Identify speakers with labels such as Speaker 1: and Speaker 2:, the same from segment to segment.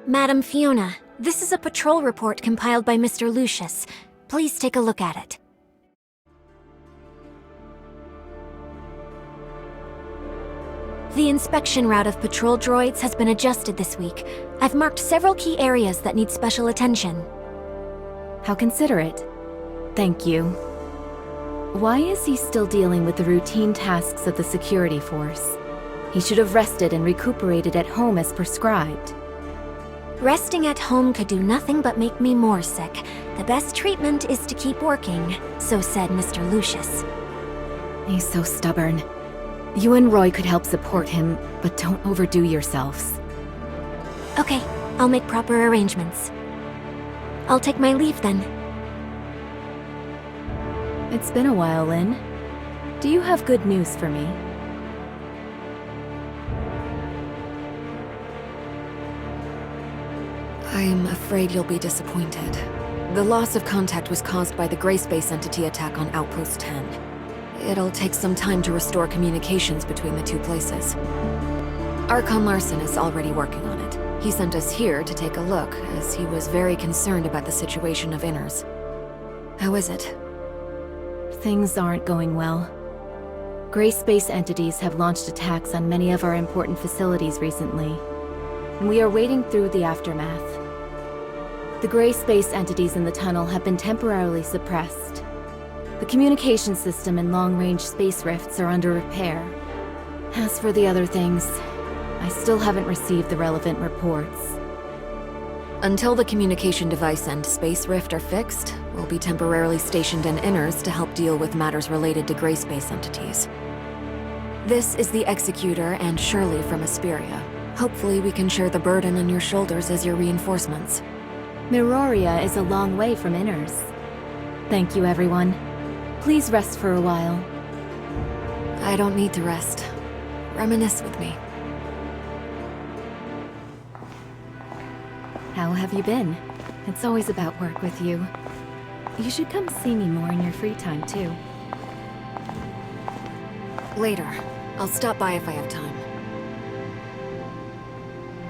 Speaker 1: Madam Fiona, this is a patrol report compiled by Mr. Lucius. Please take a look at it. The inspection route of patrol droids has been adjusted this week. I've marked several key areas that need special attention.
Speaker 2: How considerate. Thank you. Why is he still dealing with the routine tasks of the security force? He should have rested and recuperated at home as prescribed.
Speaker 1: Resting at home could do nothing but make me more sick. The best treatment is to keep working, so said Mr. Lucius.
Speaker 2: He's so stubborn. You and Roy could help support him, but don't overdo yourselves.
Speaker 1: Okay, I'll make proper arrangements. I'll take my leave then.
Speaker 2: It's been a while, Lynn. Do you have good news for me?
Speaker 3: I'm afraid you'll be disappointed. The loss of contact was caused by the Gray Space Entity attack on Outpost 10. It'll take some time to restore communications between the two places. ARCHON Larson is already working on it. He sent us here to take a look, as he was very concerned about the situation of INNARS. How is it?
Speaker 2: Things aren't going well. Gray Space entities have launched attacks on many of our important facilities recently, and we are wading through the aftermath. The Gray Space entities in the tunnel have been temporarily suppressed. The communication system and long-range space rifts are under repair. As for the other things, I still haven't received the relevant reports.
Speaker 3: Until the communication device and space rift are fixed, we'll be temporarily stationed in INNARS to help deal with matters related to Gray Space entities. This is the Executor and Shirley from Asperia. Hopefully we can share the burden on your shoulders as your reinforcements.
Speaker 2: Miroria is a long way from INNARS. Thank you, everyone. Please rest for a while.
Speaker 3: I don't need to rest. Reminisce with me.
Speaker 2: How have you been? It's always about work with you. You should come see me more in your free time, too.
Speaker 3: Later. I'll stop by if I have time.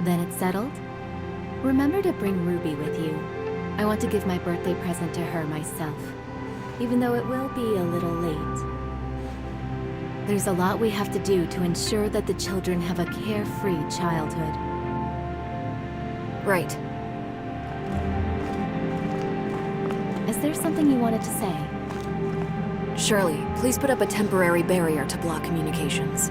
Speaker 2: Then it's settled? Remember to bring Ruby with you. I want to give my birthday present to her myself, even though it will be a little late. There's a lot we have to do to ensure that the children have a carefree childhood.
Speaker 3: Right.
Speaker 2: Is there something you wanted to say?
Speaker 3: Shirley, please put up a temporary barrier to block communications.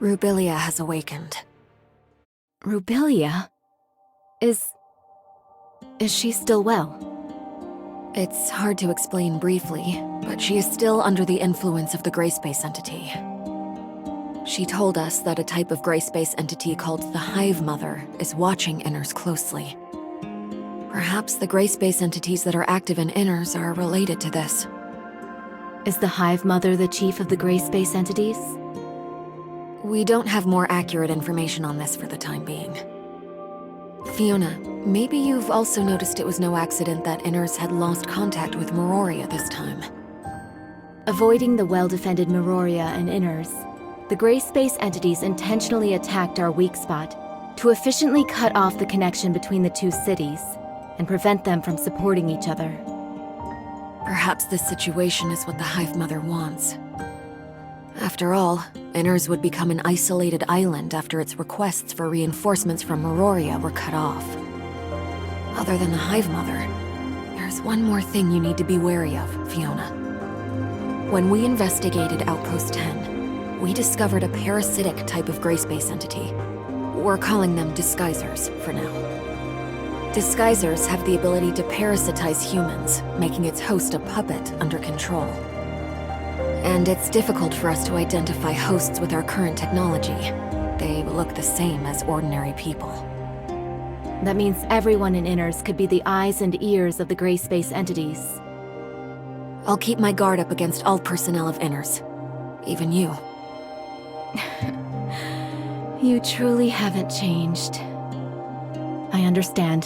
Speaker 3: Rubilia has awakened.
Speaker 2: Rubilia? Is she still well?
Speaker 3: It's hard to explain briefly, but she is still under the influence of the Gray Space Entity. She told us that a type of Gray Space Entity called the Hive Mother is watching INNARS closely. Perhaps the Gray Space Entities that are active in INNARS are related to this.
Speaker 2: Is the Hive Mother the chief of the Gray Space Entities?
Speaker 3: We don't have more accurate information on this for the time being. Fiona, maybe you've also noticed it was no accident that INNARS had lost contact with Miroria this time.
Speaker 2: Avoiding the well-defended Miroria and INNARS, the Gray Space Entities intentionally attacked our weak spot to efficiently cut off the connection between the two cities and prevent them from supporting each other.
Speaker 3: Perhaps this situation is what the Hive Mother wants. After all, INNARS would become an isolated island after its requests for reinforcements from Miroria were cut off. Other than the Hive Mother, there's one more thing you need to be wary of, Fiona. When we investigated Outpost 10, we discovered a parasitic type of Gray Space Entity. We're calling them Disguisers for now. Disguisers have the ability to parasitize humans, making its host a puppet under control. And it's difficult for us to identify hosts with our current technology. They look the same as ordinary people.
Speaker 2: That means everyone in INNARS could be the eyes and ears of the Gray Space Entities.
Speaker 3: I'll keep my guard up against all personnel of INNARS. Even you.
Speaker 2: You truly haven't changed. I understand.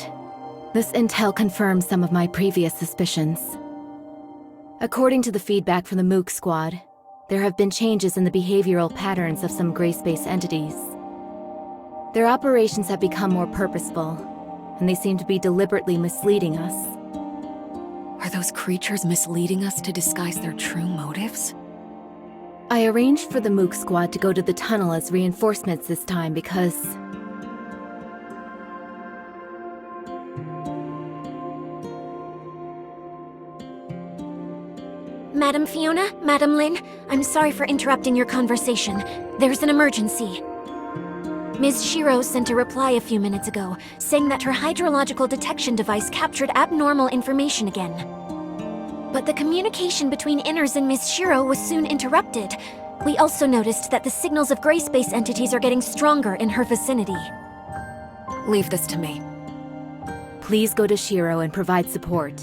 Speaker 2: This intel confirms some of my previous suspicions. According to the feedback from the Mook Squad, there have been changes in the behavioral patterns of some gray space entities. Their operations have become more purposeful, and they seem to be deliberately misleading us.
Speaker 3: Are those creatures misleading us to disguise their true motives?
Speaker 2: I arranged for the Mook Squad to go to the tunnel as reinforcements this time because...
Speaker 1: Madam Fiona, Madam Lin, I'm sorry for interrupting your conversation. There's an emergency. Ms. Shiro sent a reply a few minutes ago, saying that her hydrological detection device captured abnormal information again. But the communication between INNARS and Ms. Shiro was soon interrupted. We also noticed that the signals of gray space entities are getting stronger in her vicinity.
Speaker 3: Leave this to me.
Speaker 2: Please go to Shiro and provide support.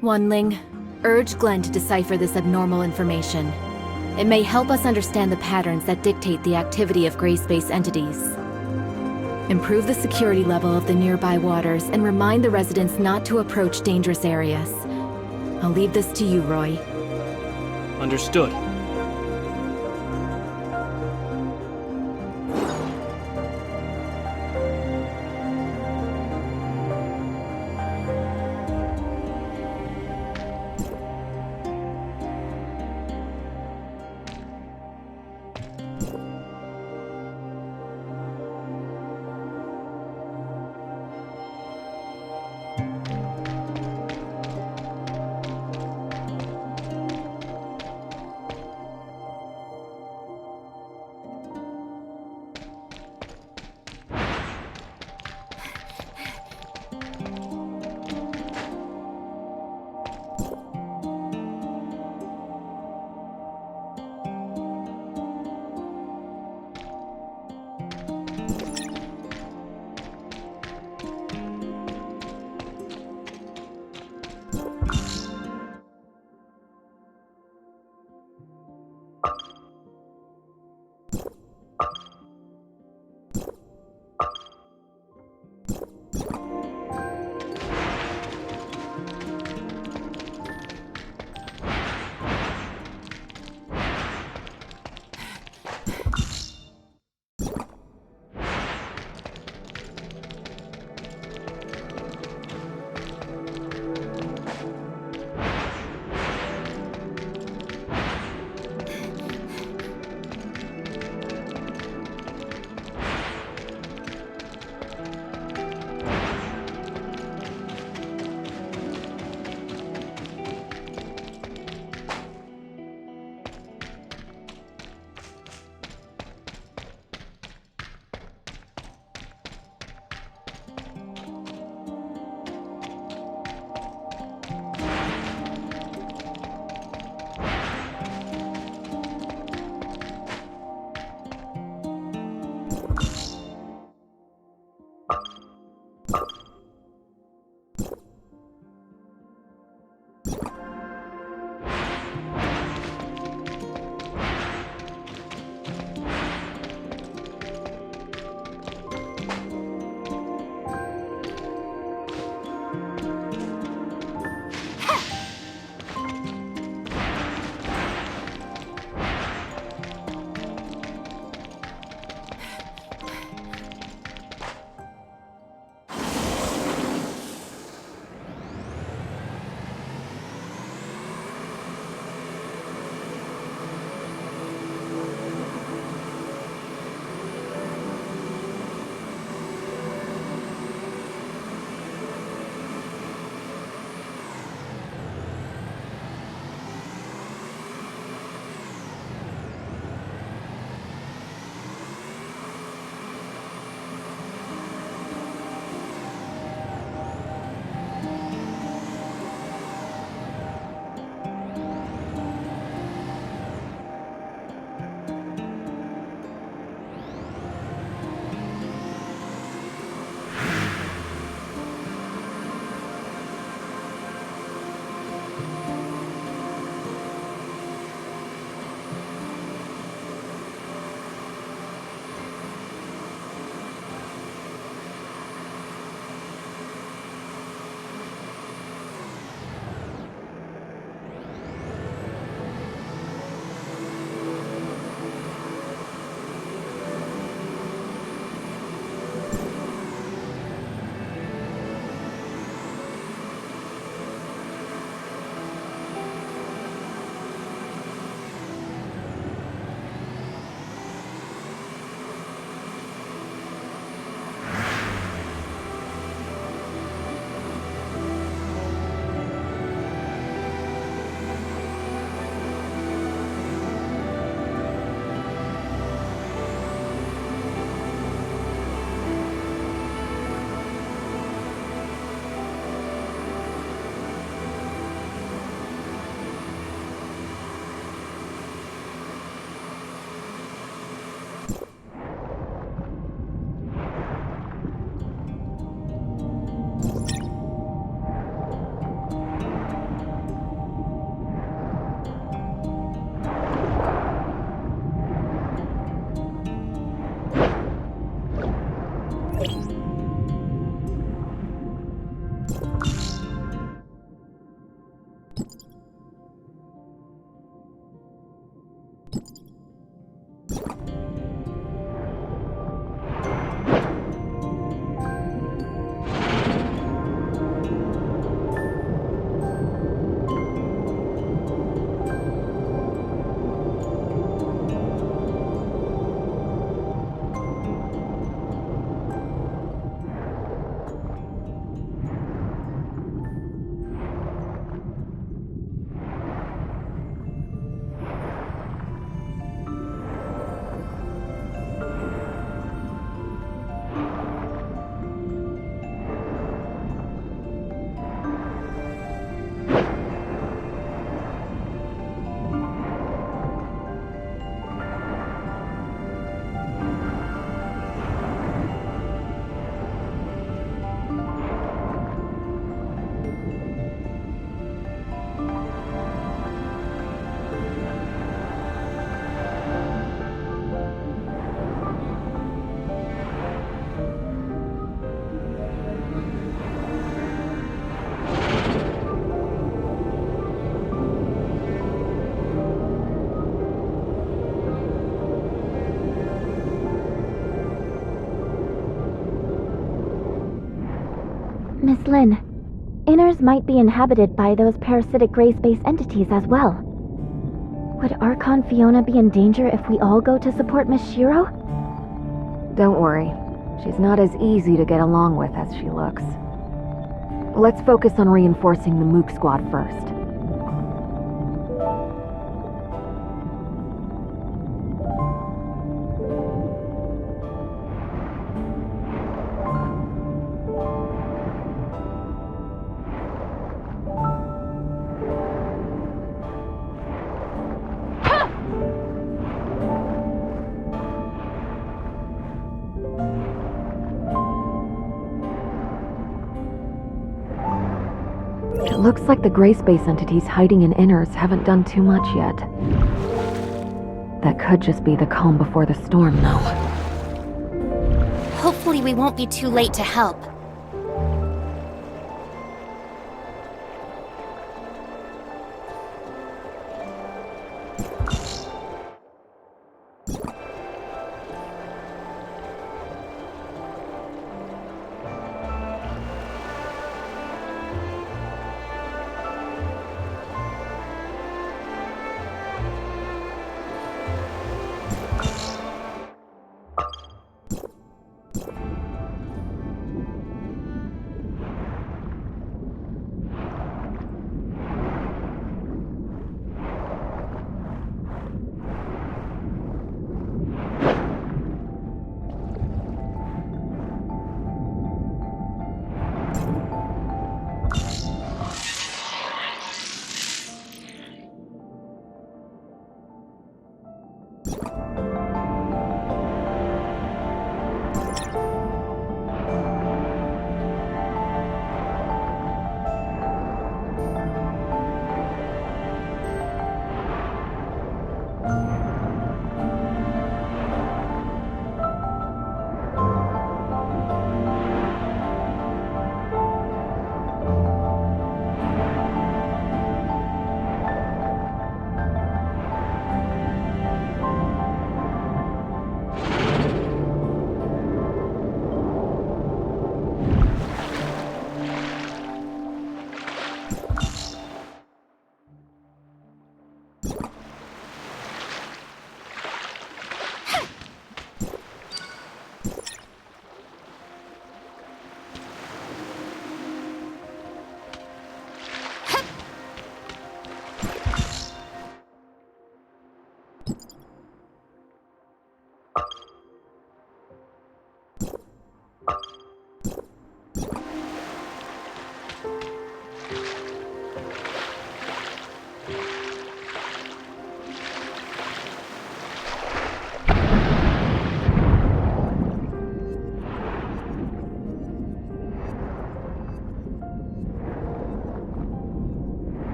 Speaker 2: Wanling, urge Glenn to decipher this abnormal information. It may help us understand the patterns that dictate the activity of gray space entities. Improve the security level of the nearby waters and remind the residents not to approach dangerous areas. I'll leave this to you, Roy.
Speaker 4: Understood.
Speaker 5: Miss Lin, Innars might be inhabited by those parasitic gray space entities as well. Would ARCHON Fiona be in danger if we all go to support Miss Shiro?
Speaker 3: Don't worry. She's not as easy to get along with as she looks. Let's focus on reinforcing the Mook Squad first. It looks like the gray space entities hiding in Innars haven't done too much yet. That could just be the calm before the storm, though.
Speaker 6: Hopefully we won't be too late to help.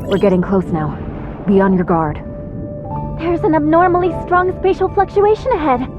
Speaker 3: We're getting close now. Be on your guard.
Speaker 5: There's an abnormally strong spatial fluctuation ahead.